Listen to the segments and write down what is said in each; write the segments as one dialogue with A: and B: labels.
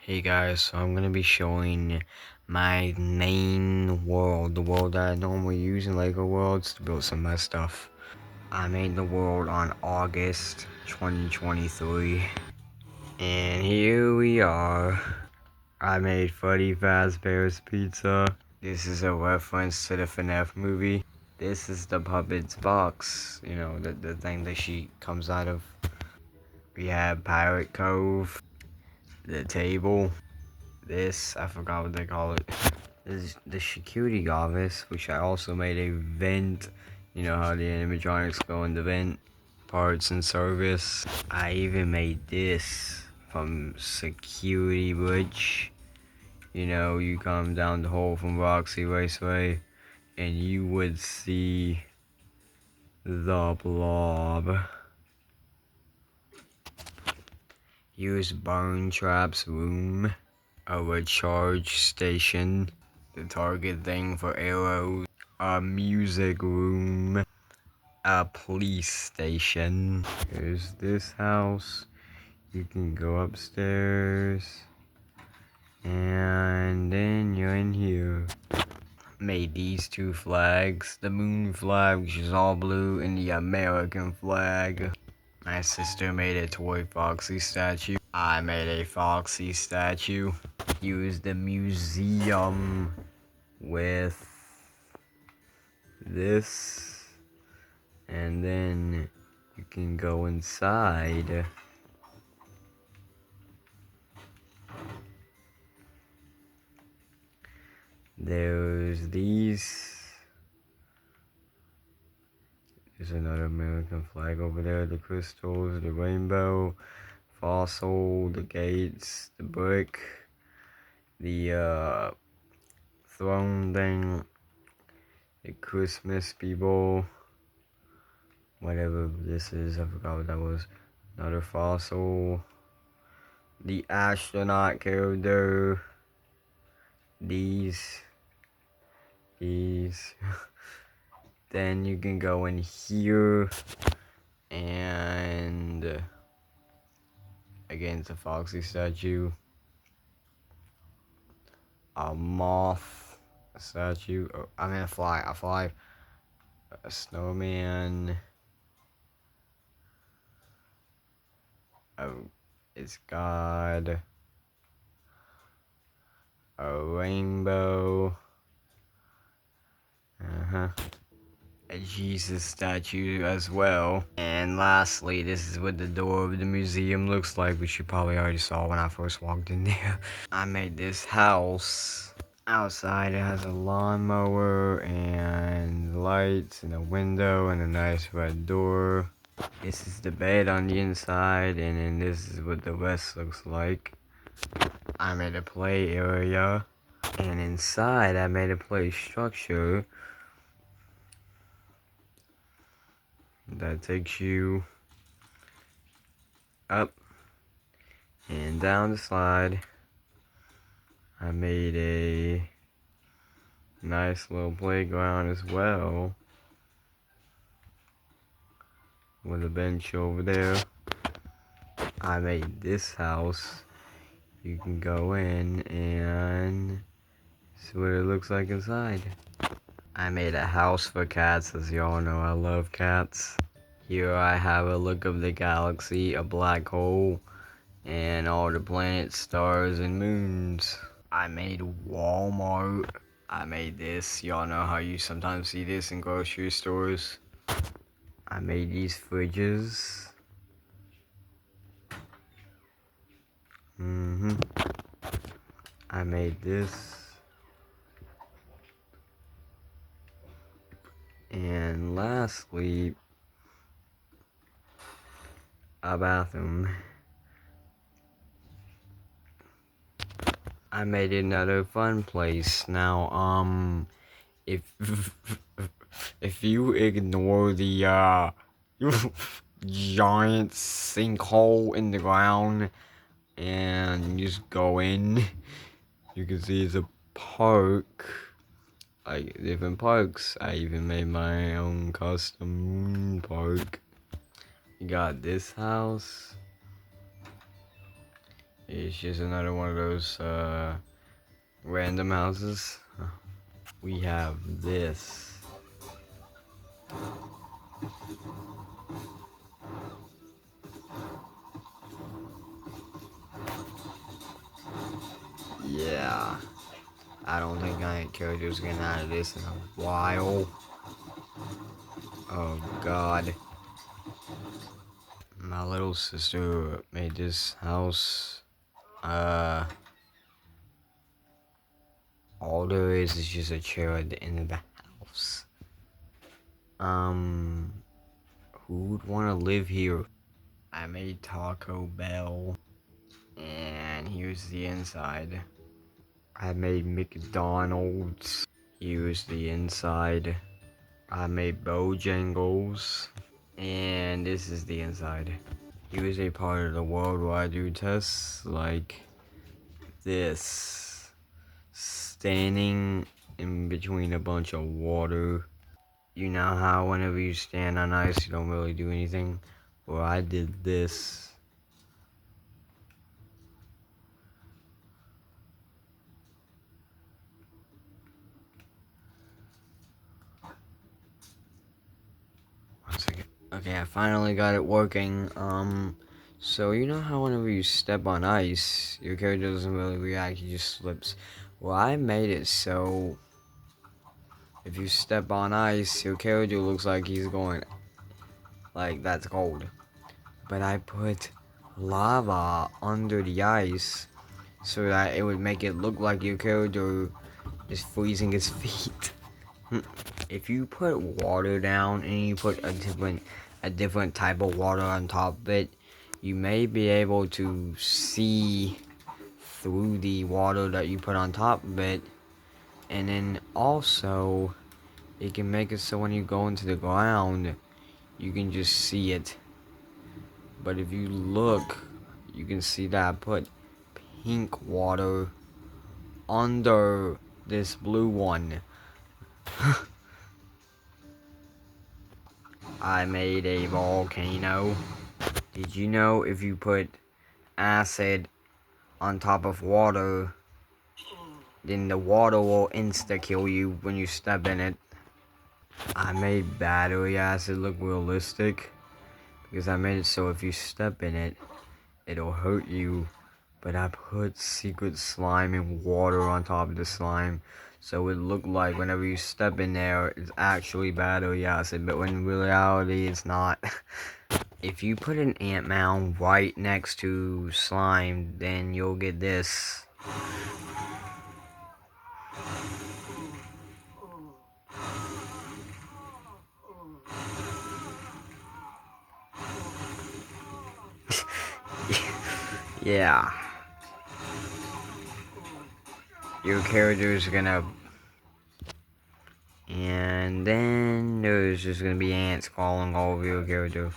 A: Hey guys, so I'm gonna be showing my main world, the world that I normally use in LEGO Worlds to build some of my stuff. I made the world on August 2023, and here we are. I made Freddy Fazbear's Pizza. This is a reference to the FNAF movie. This is the puppet's box, you know, the thing that she comes out of. We have Pirate Cove, the table. This, I forgot what they call it. This is the security office, which I also made a vent. You know how the animatronics go in the vent. Parts and service. I even made this from Security Bridge. You know, you come down the hole from Roxy Raceway, and you would see the blob. Here's Burn Trap's room. A recharge station, the target thing for arrows, a music room, a police station. Here's this house. You can go upstairs, and then you're in here. Made these two flags, the moon flag, which is all blue, and the American flag. My sister made a toy Foxy statue. I made a Foxy statue. Use the museum with this, and then you can go inside. There's these. There's another American flag over there, the crystals, the rainbow, fossil, the gates, the brick, the throne thing, the Christmas people, whatever this is, I forgot what that was. Another fossil, the astronaut character, these. Then you can go in here, and again, it's a Foxy statue, a moth statue, a fly, a snowman. It's got a rainbow. A Jesus statue as well. And lastly, this is what the door of the museum looks like, which you probably already saw when I first walked in there. I made this house. Outside it has a lawnmower and lights and a window and a nice red door. This is the bed on the inside, and then this is what the rest looks like. I made a play area, and inside I made a play structure that takes you up and down the slide. I made a nice little playground as well, with a bench over there. I made this house. You can go in and see what it looks like inside. I made a house for cats, as y'all know I love cats. Here I have a look of the galaxy, a black hole, and all the planets, stars, and moons. I made Walmart. I made this. Y'all know how you sometimes see this in grocery stores. I made these fridges. I made this. And lastly, a bathroom. I made another fun place. Now, if if you ignore the giant sinkhole in the ground and you just go in, you can see it's a park, like different parks. I even made my own custom park. You got this house. It's just another one of those random houses. We have this. Yeah. I don't think I ain't characters getting out of this in a while. Oh god. My little sister made this house. All there is just a chair at the end of the house. Who would want to live here? I made Taco Bell. And here's the inside. I made McDonald's. Here's the inside. I made Bojangles. And this is the inside. Here's a part of the world where I do tests like this. Standing in between a bunch of water. You know how whenever you stand on ice you don't really do anything? Well, I did this. One second. Okay, I finally got it working. So you know how whenever you step on ice, your character doesn't really react, he just slips. Well, I made it so if you step on ice, your character looks like he's going, like, that's cold. But I put lava under the ice so that it would make it look like your character is freezing his feet. If you put water down and you put a different type of water on top of it, you may be able to see through the water that you put on top of it. And then also, it can make it so when you go into the ground, you can just see it. But if you look, you can see that I put pink water under this blue one. I made a volcano. Did you know if you put acid on top of water, then the water will insta-kill you when you step in it? I made battery acid look realistic because I made it so if you step in it, it'll hurt you. But I put secret slime and water on top of the slime, so it looked like whenever you step in there, it's actually battery acid, but when in reality, it's not. If you put an ant mound right next to slime, then you'll get this. Yeah. Your character's gonna... And then there's just gonna be ants crawling all over your character.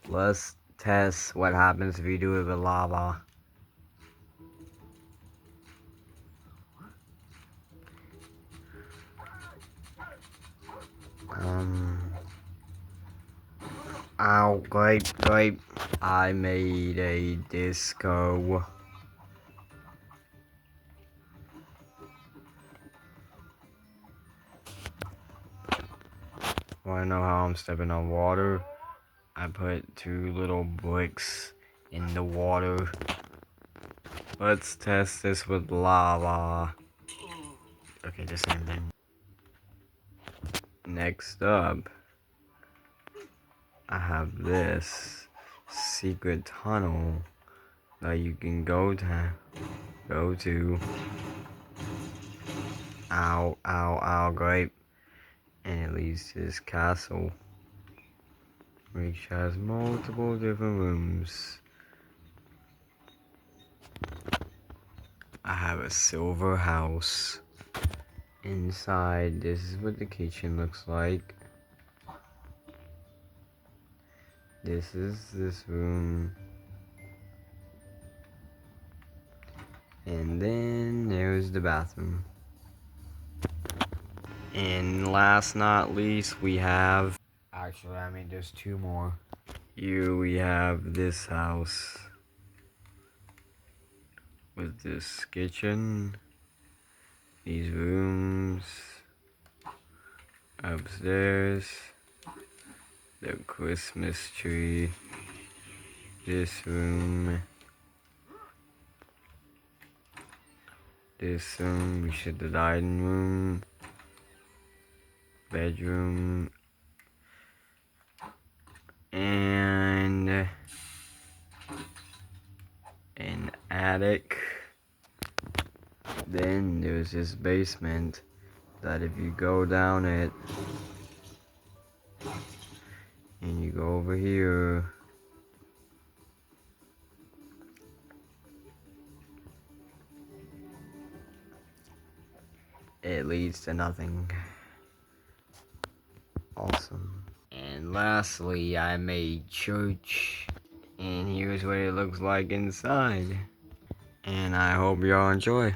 A: Let's test what happens if you do it with lava. Ow, grape. I made a disco. Wanna know how I'm stepping on water? I put 2 little bricks in the water. Let's test this with lava. Okay, the same thing. Next up, I have this secret tunnel that you can go to. Ow, grape. And it leads to this castle, which has multiple different rooms. I have a silver house. Inside, this is what the kitchen looks like. This is this room. And then there's the bathroom. And last not least, we have... Actually, I mean, there's 2 more. Here we have this house with this kitchen, these rooms, upstairs, the Christmas tree, this room, we should the dining room, bedroom, and an attic. Then there's this basement that if you go down it and you go over here, it leads to nothing. Awesome. And lastly, I made church, and here's what it looks like inside. And I hope y'all enjoy.